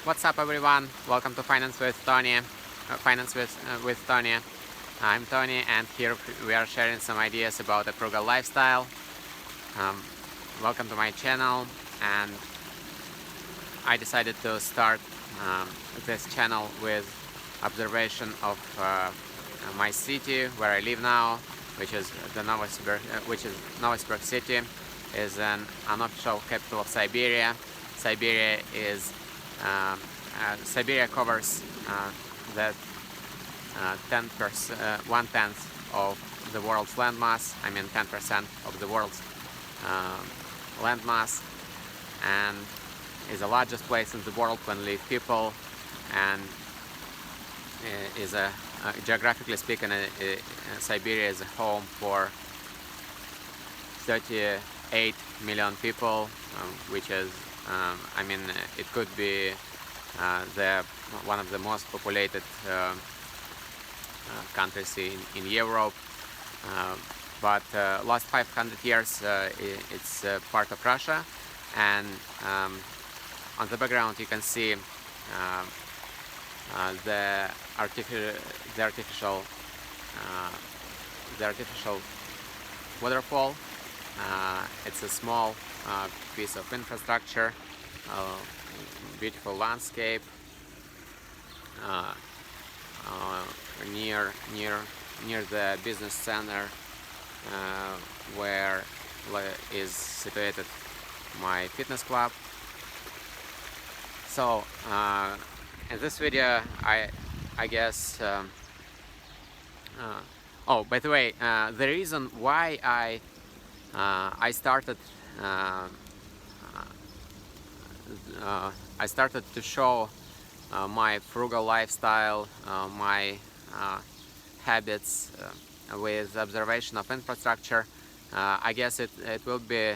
What's up, everyone? Welcome to Finance with Tony. With Tony. I'm Tony, and here we are sharing some ideas about a frugal lifestyle. Um, Welcome to my channel, and I decided to start this channel with observation of my city where I live now, which is Novosibirsk city, is an unofficial capital of Siberia. Siberia covers that 10%, 1/10 of the world's landmass. I mean 10% of the world's landmass, and is the largest place in the world when live people, and is geographically speaking, Siberia is a home for 38 million people, which is, I mean, it could be one of the most populated countries in Europe, but last 500 years it's part of Russia, and on the background you can see the artificial waterfall. It's a small piece of infrastructure, beautiful landscape near the business center where is situated my fitness club. So in this video I guess oh, by the way, the reason why I started to show my frugal lifestyle, my habits with observation of infrastructure. I guess it will be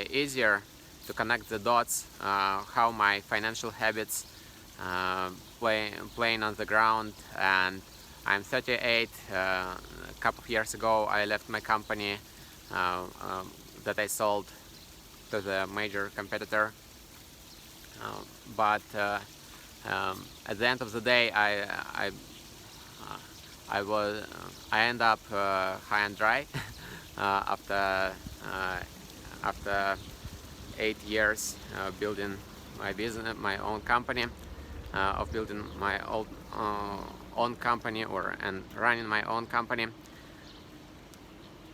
easier to connect the dots, how my financial habits playing on the ground. And I'm 38. A couple of years ago I left my company that I sold to the major competitor, but at the end of the day I end up high and dry after 8 years building my business, my own company, of building my own company and running my own company.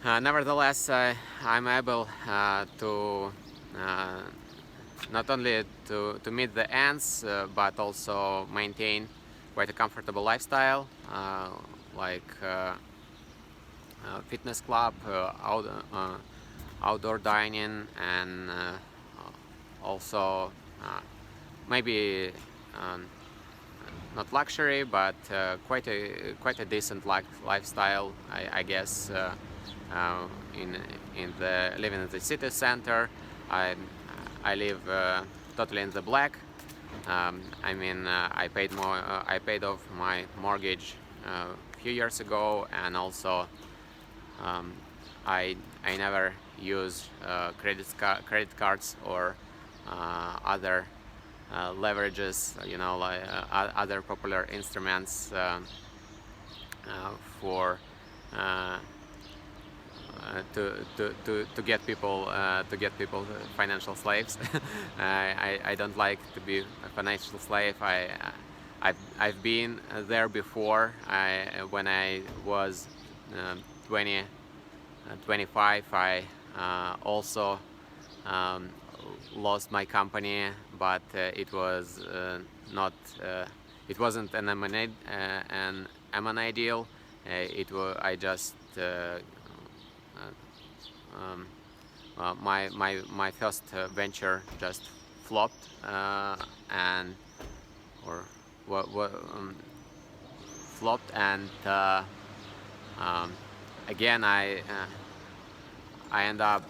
Nevertheless, I'm able to not only to meet the ends, but also maintain quite a comfortable lifestyle, like fitness club, outdoor dining, and also maybe not luxury, but quite a decent lifestyle, I guess. Living in the city center, I live totally in the black. I mean, I paid off my mortgage a few years ago, and also I never use credit cards or other leverages, like other popular instruments for to get people financial slaves. I don't like to be a financial slave. I've been there before. When I was 25, I also lost my company, but it was not. It wasn't an M&A deal. I just my first venture just flopped, and flopped, and again I end up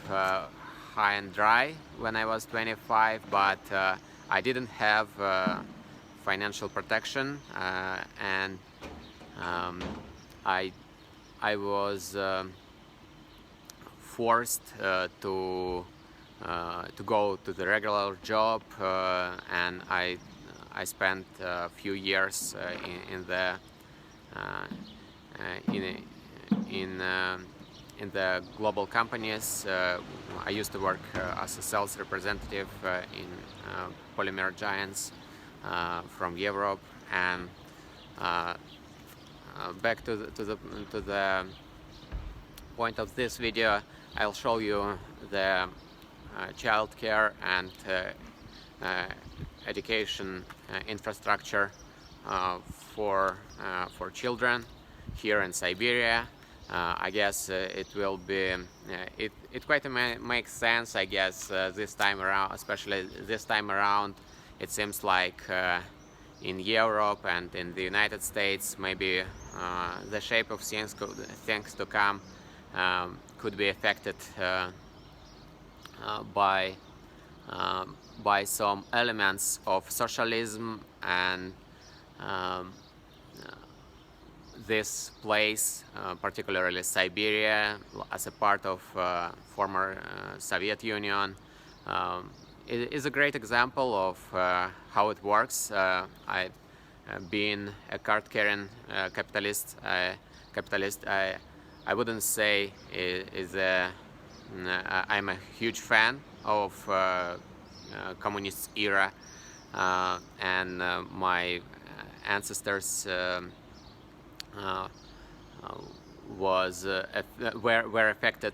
high and dry when I was 25, but I didn't have financial protection, and I was forced to go to the regular job, and I I spent a few years in the in in in the global companies. I used to work as a sales representative in polymer giants from Europe, and back to the point of this video, I'll show you the child care and education infrastructure for children here in Siberia. I guess it will be it quite makes sense, I guess, this time around, especially this time around. It seems like in Europe and in the United States, maybe the shape of things to come could be affected by some elements of socialism, and this place, particularly Siberia, as a part of former Soviet Union, is a great example of how it works. I've been a card-carrying capitalist. I wouldn't say I'm a huge fan of communist era, and my ancestors were affected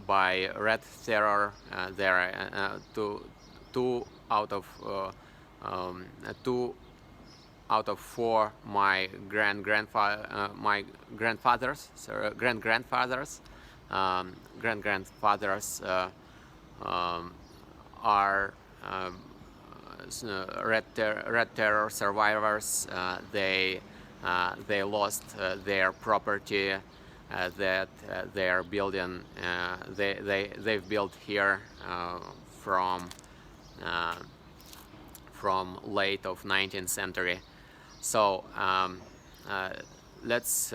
by Red Terror. Two out of four my grandgrandfathers are Red Terror survivors. They lost their property that they are building. They've built here from late of 19th century. So let's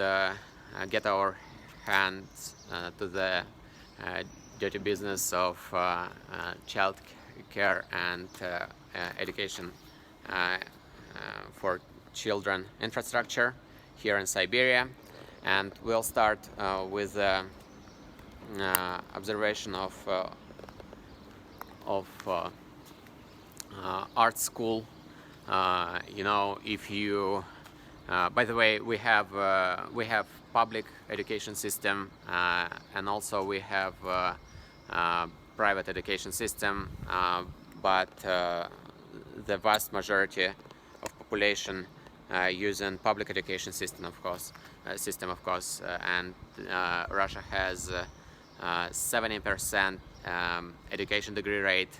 get our hands to the dirty business of child care and education for children infrastructure here in Siberia, and we'll start with observation of art school. You know, if you by the way, we have public education system, and also we have private education system, but the vast majority of population using public education system, of course, and Russia has 70% education degree rate.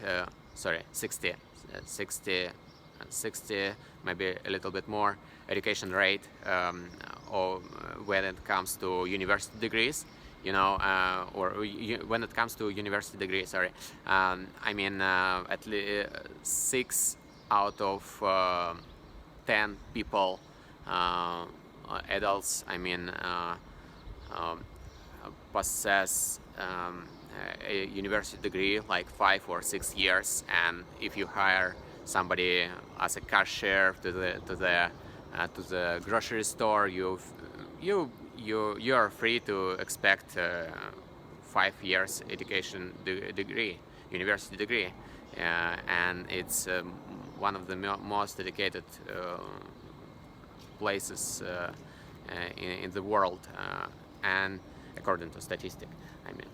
Sorry, 60, maybe a little bit more education rate, or when it comes to university degrees, you know, when it comes to university degrees, sorry, I mean at least 6 out of 10 people, adults, I mean, possess a university degree, like 5 or 6 years, and if you hire somebody as a cashier to the grocery store, you're free to expect 5 years education degree, university degree, and it's one of the most dedicated places in the world, and according to statistics, I mean.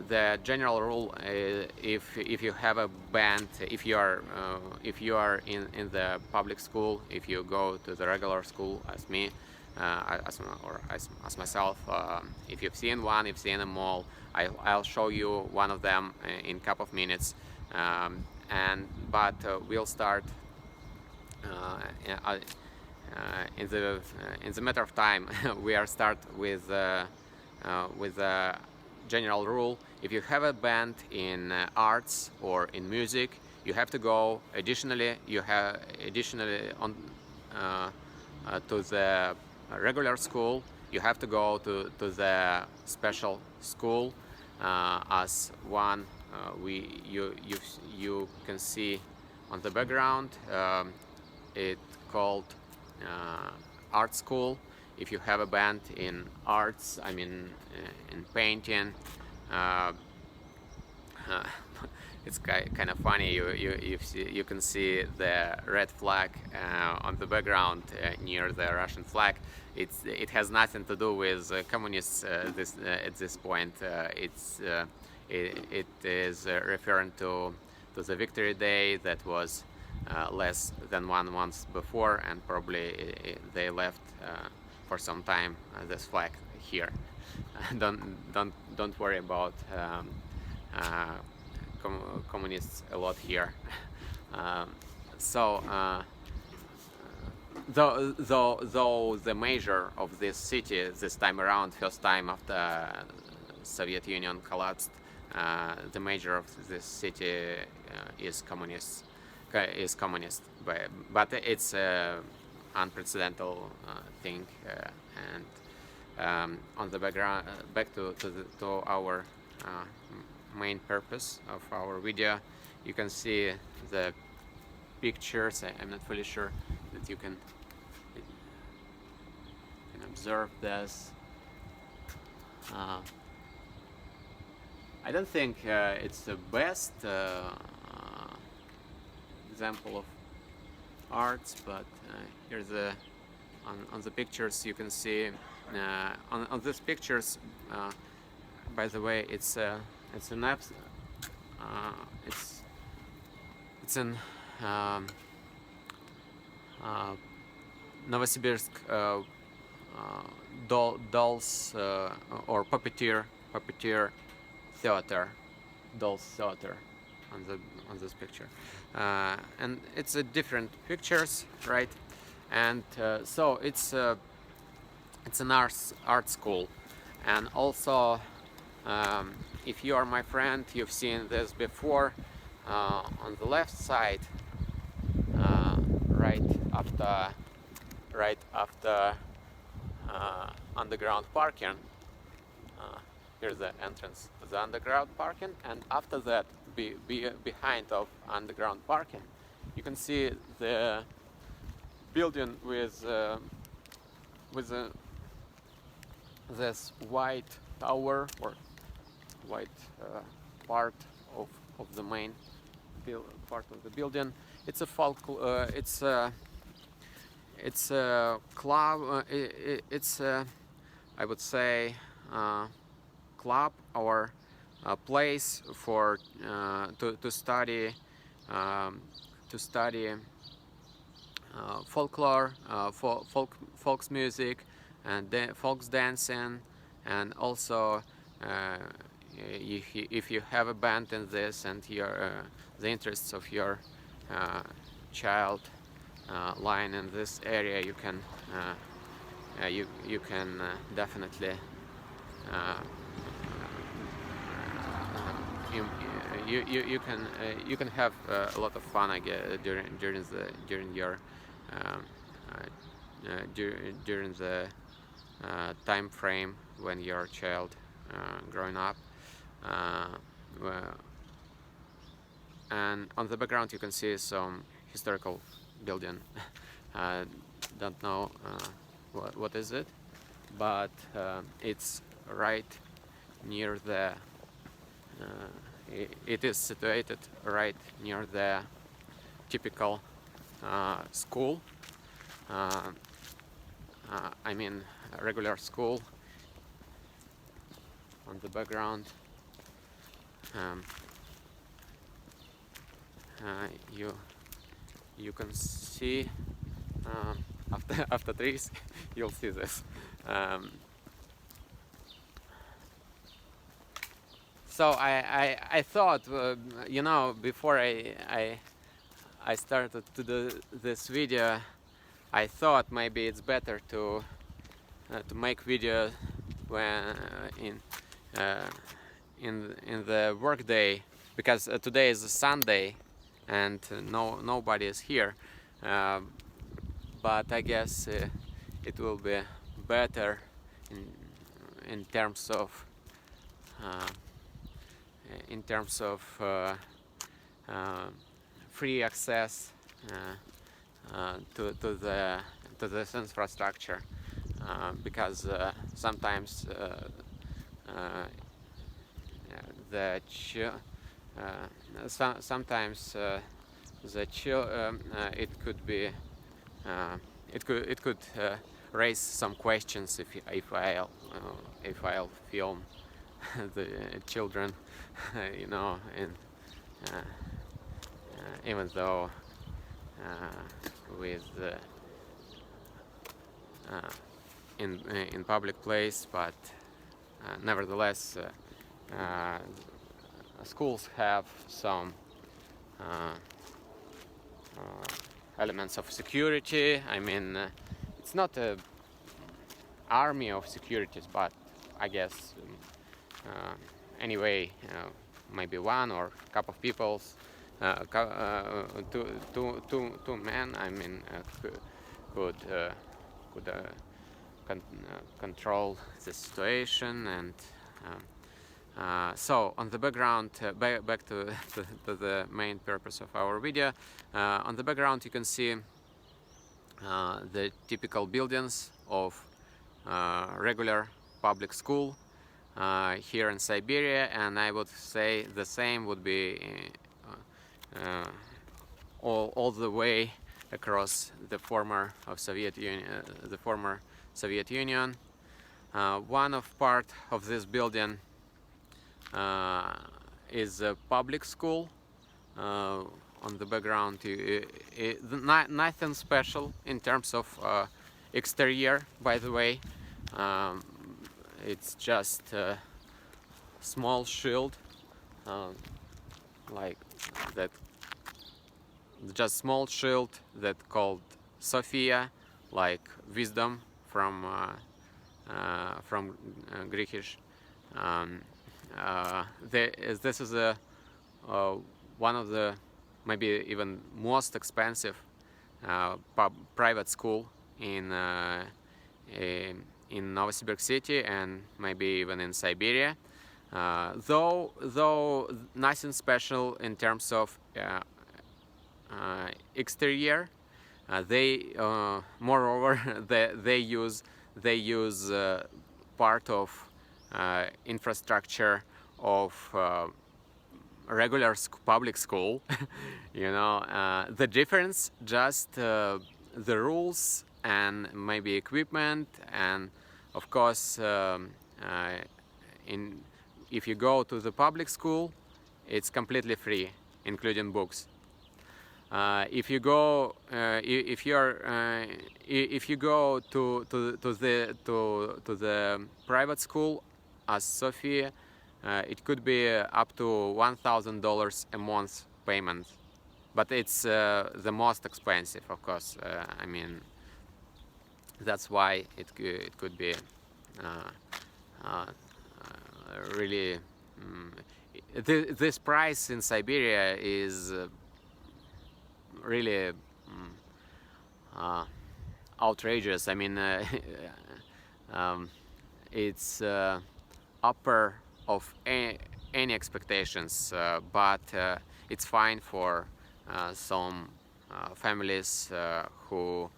The general rule, if you have a band, if you are in the public school, if you go to the regular school as me, as myself, if you've seen one, you've seen them all, I'll show you one of them in a couple of minutes, but we'll start in the matter of time. We are start with a general rule. If you have a band in arts or in music, you have to go additionally on to the regular school. You have to go to the special school, as one you can see On the background, it called art school. If you have a band in arts, I mean in painting, uh, uh, it's kind of funny. You can see the red flag on the background near the Russian flag. It has nothing to do with communists at this point. It is referring to the Victory Day that was less than 1 month before, and probably they left for some time this flag here. Don't worry about uh, communists a lot here. So though the measure of this city this time around, first time after Soviet Union collapsed, the measure of this city is communist, but it's unprecedented thing. And on the background, back to our main purpose of our video, you can see the pictures. I'm not fully sure that you can observe this. I don't think it's the best example of arts, but here's on the pictures you can see on these pictures. By the way, it's an it's in Novosibirsk dolls or puppeteer theater, dolls theater on this picture, and it's different pictures, right? And so it's an art school, and also if you are my friend, you've seen this before. On the left side, right after underground parking, here's the entrance to the underground parking, and after that, behind of underground parking, you can see the building with this white tower, or white part of the main part of the building. It's a folk. It's a club. It's I would say club or a place for to study folklore, folks music, and folks dancing, and also if you have a band in this, and the interests of your child lying in this area, you can definitely you can have a lot of fun, I guess, during your during the time frame when your child growing up. And on the background you can see some historical building. Don't know what is it, but it's right near the it is situated right near the typical school, I mean regular school. On the background you can see after trees you'll see this. So I thought, before I started to do this video, I thought maybe it's better to make video when in the workday, because today is a Sunday and nobody is here. But I guess it will be better in terms of free access to this infrastructure, because sometimes sometimes it could be it could raise some questions if I'll film the children, you know, and even though with in public place, but nevertheless schools have some elements of security. I mean, it's not a army of securities, but I guess anyway, maybe one or a couple of people, two men, I mean, could control the situation. And so on the background, back to the main purpose of our video, on the background you can see the typical buildings of regular public school here in Siberia, and I would say the same would be all the way across the former Soviet Union. One of part of this building is a public school. On the background, nothing special in terms of exterior, by the way. It's just a small shield, like that, just small shield that called Sophia, like wisdom from Greek. This is one of the maybe even most expensive private school in Novosibirsk city, and maybe even in Siberia. Though nothing special in terms of exterior. They moreover they use part of infrastructure of regular public school. You know, the difference just the rules and maybe equipment, and of course if you go to the public school, it's completely free, including books. If you go if you go to the private school as Sophia, it could be up to $1,000 a month payment, but it's the most expensive, of course. I mean, that's why it could be really this price in Siberia is really outrageous. I mean, it's upper of any expectations, but it's fine for some families who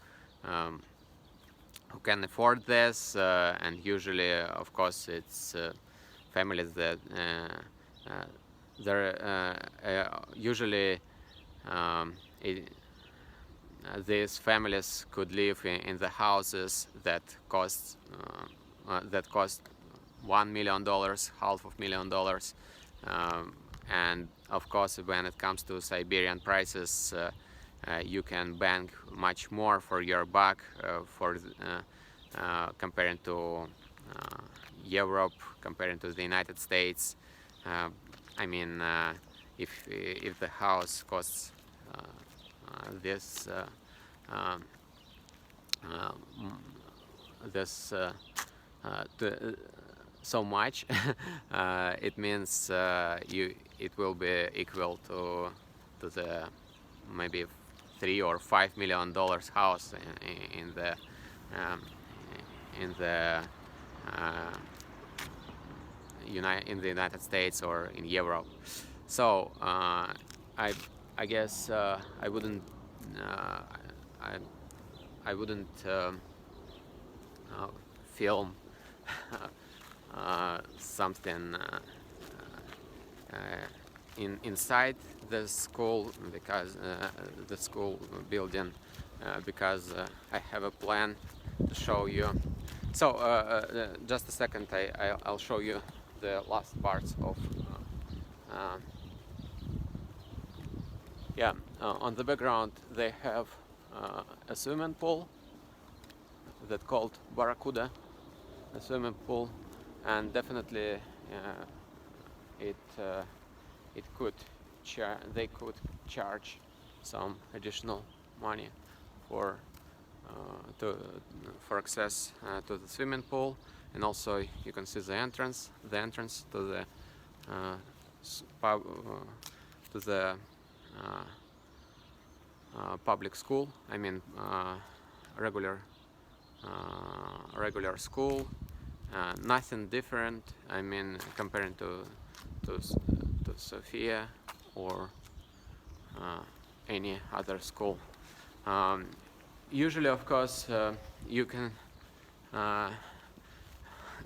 can afford this, and usually, of course, it's families that they're usually these families could live in the houses that cost $1 million, $500,000, and of course, when it comes to Siberian prices, you can bank much more for your buck comparing to Europe, comparing to the United States. I mean, if the house costs this so much, it means it will be equal to the maybe $3 or $5 million house in the United States or in Europe. So I guess I wouldn't uh, I, I wouldn't film something inside the school, because the school building, because I have a plan to show you. So just a second, I'll show you the last parts of yeah. On the background they have a swimming pool that called Barracuda, a swimming pool, and definitely it it could they could charge some additional money for for access to the swimming pool. And also you can see the entrance to the to the public school. I mean regular regular school. Nothing different, I mean, comparing to Sofia or any other school. Usually, of course, you can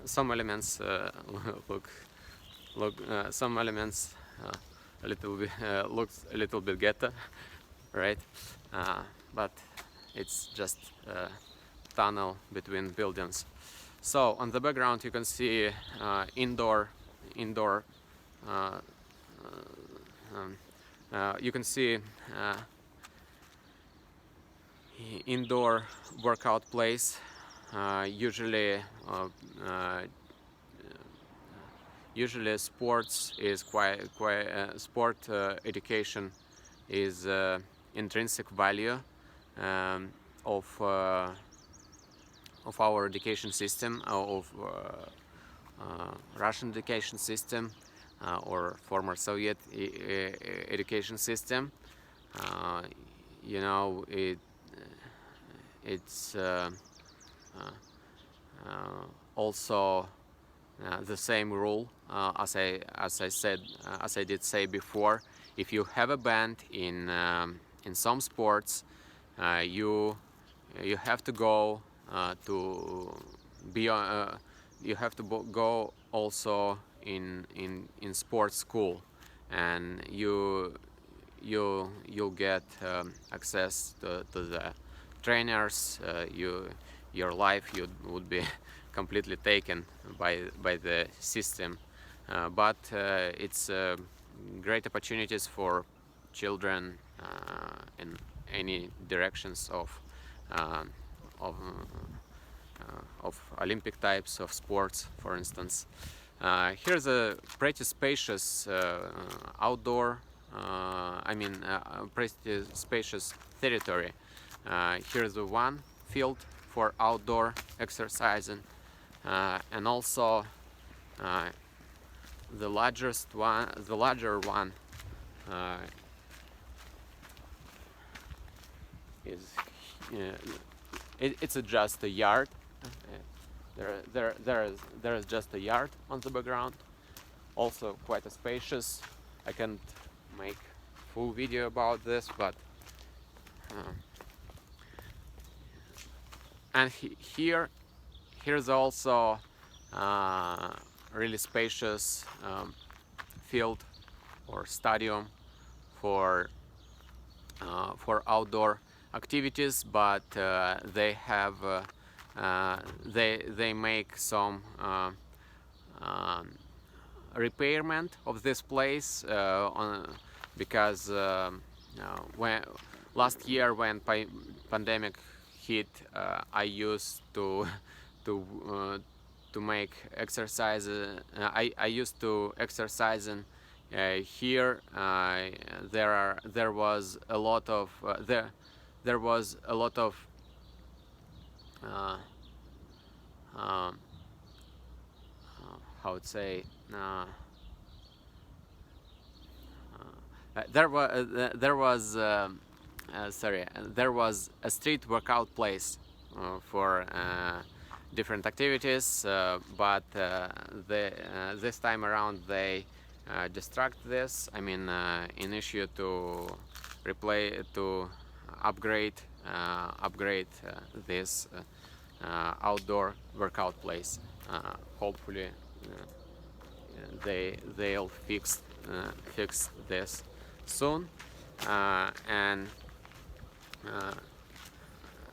some elements look some elements a little bit looks a little bit ghetto, right? But it's just a tunnel between buildings. So on the background you can see indoor you can see indoor workout place. Usually sports is quite sport education is intrinsic value of our education system, of Russian education system or former Soviet education system. You know, it's also the same rule as I did say before. If you have a band in some sports, you have to go to be you have to go also in sports school, and you'll get access to the trainers. Your life would be completely taken by the system, but it's great opportunities for children in any directions of Olympic types of sports, for instance. Here's a pretty spacious outdoor, pretty spacious territory. Here's the one field for outdoor exercising, and also the larger one is it's just a yard. There is just a yard on the background, also quite a spacious. I can't make full video about this, but and here's also really spacious field or stadium for outdoor activities, but they have they make some repairment of this place because when last year when pandemic hit, I used to make exercise. I used to exercise in here. There was a lot of there was a lot of how to say there was there was a street workout place for different activities, but this time around they destruct this. I mean, initiate to upgrade this outdoor workout place. Hopefully, they'll fix this soon, and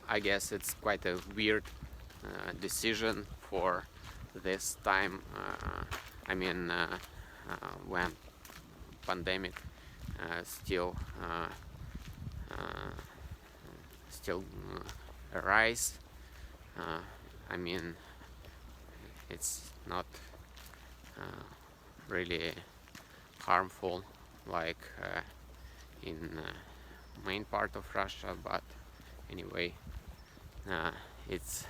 I guess it's quite a weird decision for this time. I mean, when pandemic still arise. I mean, it's not really harmful like in main part of Russia, but anyway, it's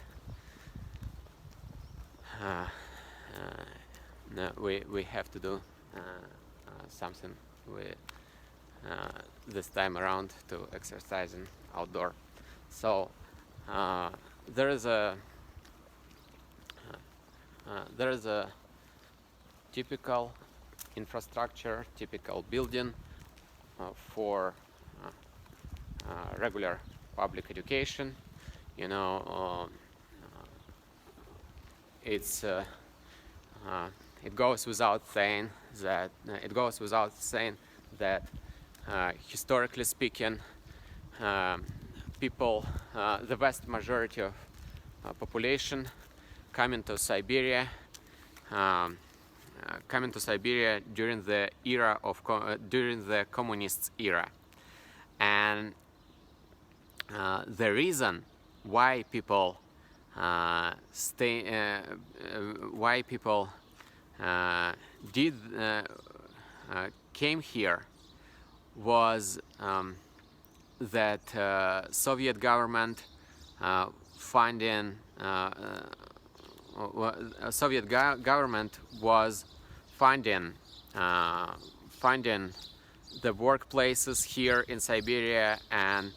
no, we have to do something with this time around to exercising outdoor. So there is a typical infrastructure, typical building for regular public education. You know, it goes without saying that historically speaking, people, the vast majority of population coming to Siberia during the era of during the communist era, and the reason why people came here was that Soviet government government was finding the workplaces here in Siberia, and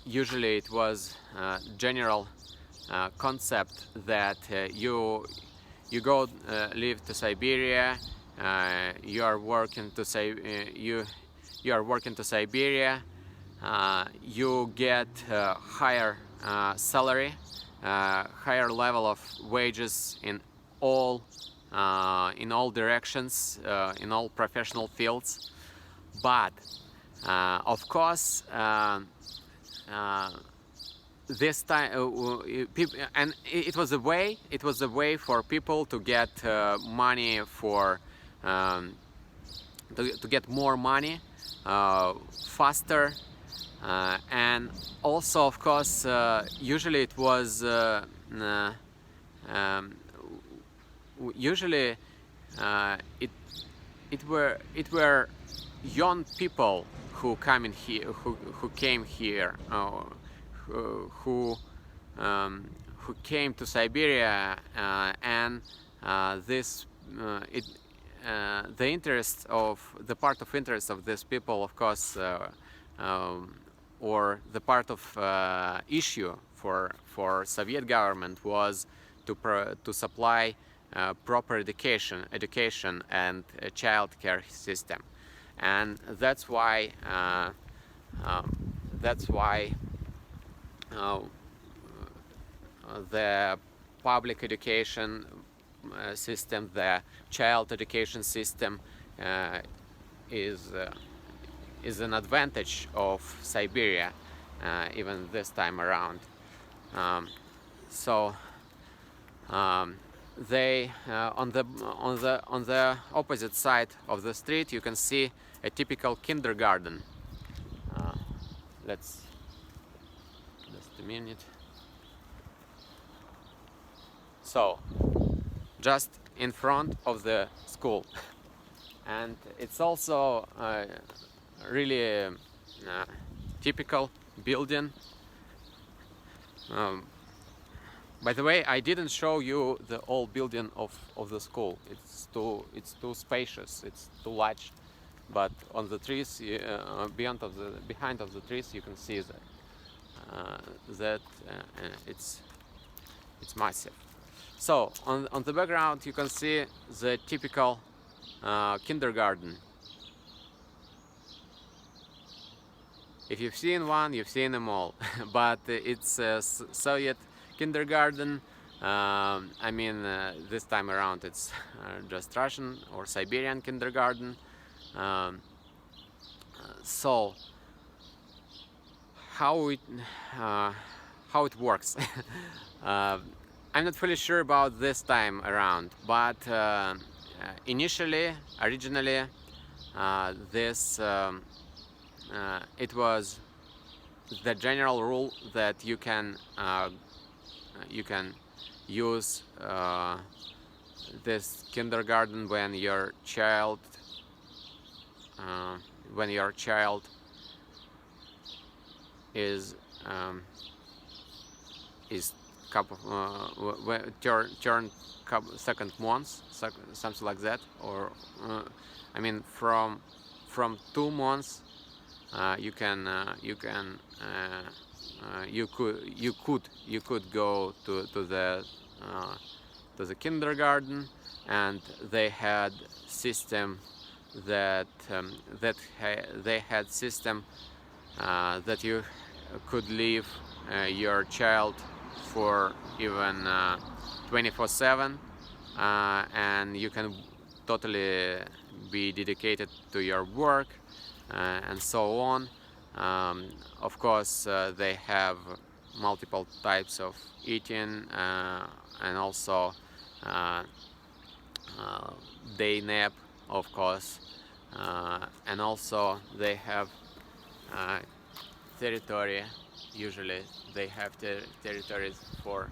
usually it was general concept that you go live to Siberia, you are working to Siberia, you get higher salary, higher level of wages in all directions, in all professional fields. But of course, this time and it was a way for people to get money for to get more money faster, and also of course usually it was usually it were young people who came here, who came to Siberia, and the interest of the part of interest of these people, of course, or the part of issue for Soviet government was to supply proper education and a child care system, and that's why the public education system, the child education system, is an advantage of Siberia, even this time around. So they on the opposite side of the street you can see a typical kindergarten. Let's just a minute. So just in front of the school, and it's also really typical building. By the way, I didn't show you the old building of the school. It's too spacious. It's too large. But on the trees, behind of the trees, you can see that it's massive. So on the background, you can see the typical kindergarten. If you've seen one, you've seen them all. But it's a Soviet kindergarten. I mean, this time around it's just Russian or Siberian kindergarten. So how it works? I'm not fully sure about this time around, but originally, this it was the general rule that you can use this kindergarten when your child is turn second months, something like that, or I mean from 2 months. You could go to the kindergarten, and they had system that that you could leave your child for even 24/7, and you can totally be dedicated to your work and so on. Of course, they have multiple types of eating, and also day nap, of course, and also they have territory. Usually they have territories for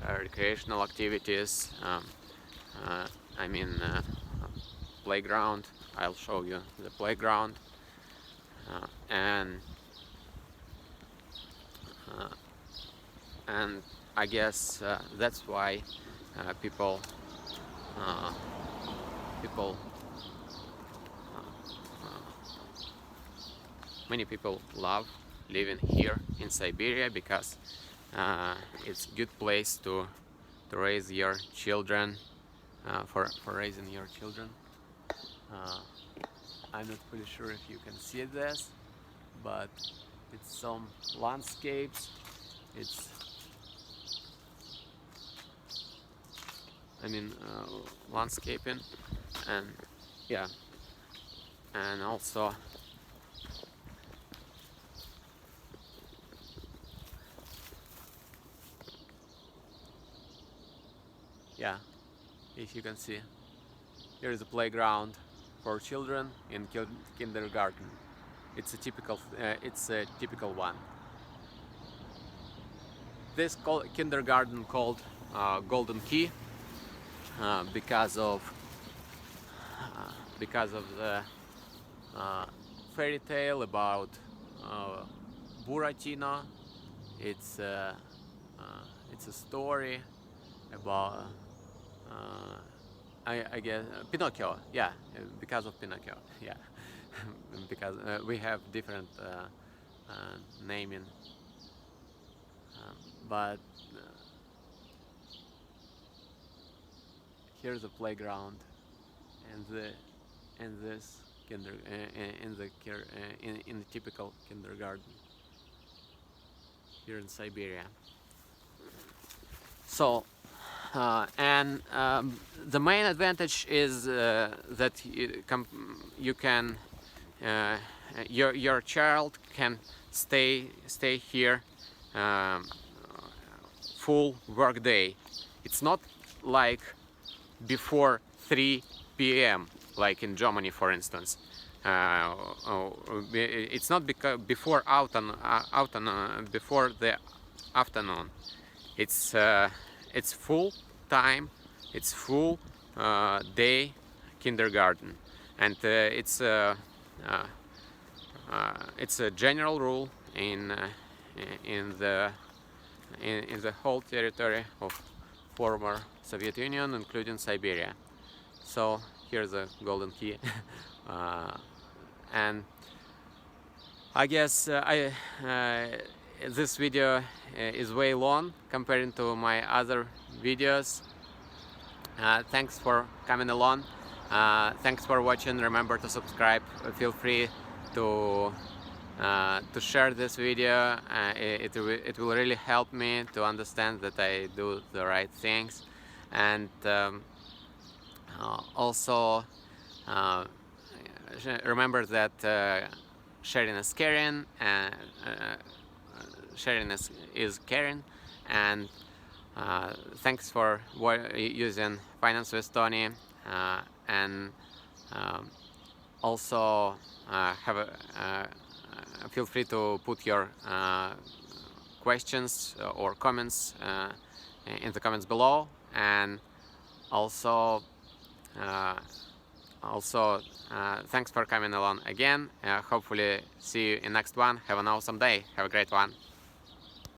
recreational activities. I mean, playground. I'll show you the playground. And I guess that's why many people love living here in Siberia, because it's a good place to raise your children, for raising your children. I'm not fully sure if you can see this, but it's some landscapes. It's, I mean, landscaping, and yeah, and also yeah, if you can see, here is a playground for children in kindergarten. It's a typical one. This kindergarten called Golden Key because of the fairy tale about Buratino. It's a story about I guess Pinocchio, yeah, because of Pinocchio, yeah, because we have different naming, but here's a playground, and this in the typical kindergarten here in Siberia. So. And the main advantage is that you can your child can stay here full work day. It's not like before 3 p.m. like in Germany, for instance. It's not before before the afternoon. It's full time, it's full day kindergarten, and it's a general rule in the whole territory of former Soviet Union, including Siberia. So here's a Golden Key, and I guess this video is way long compared to my other videos. Thanks for coming along. Thanks for watching. Remember to subscribe. Feel free to share this video. It will really help me to understand that I do the right things, and also remember that sharing is caring, and sharing is caring. And thanks for using Finance with Tony, and also feel free to put your questions or comments in the comments below, and also thanks for coming along again. Hopefully see you in next one. Have an awesome day. Have a great one.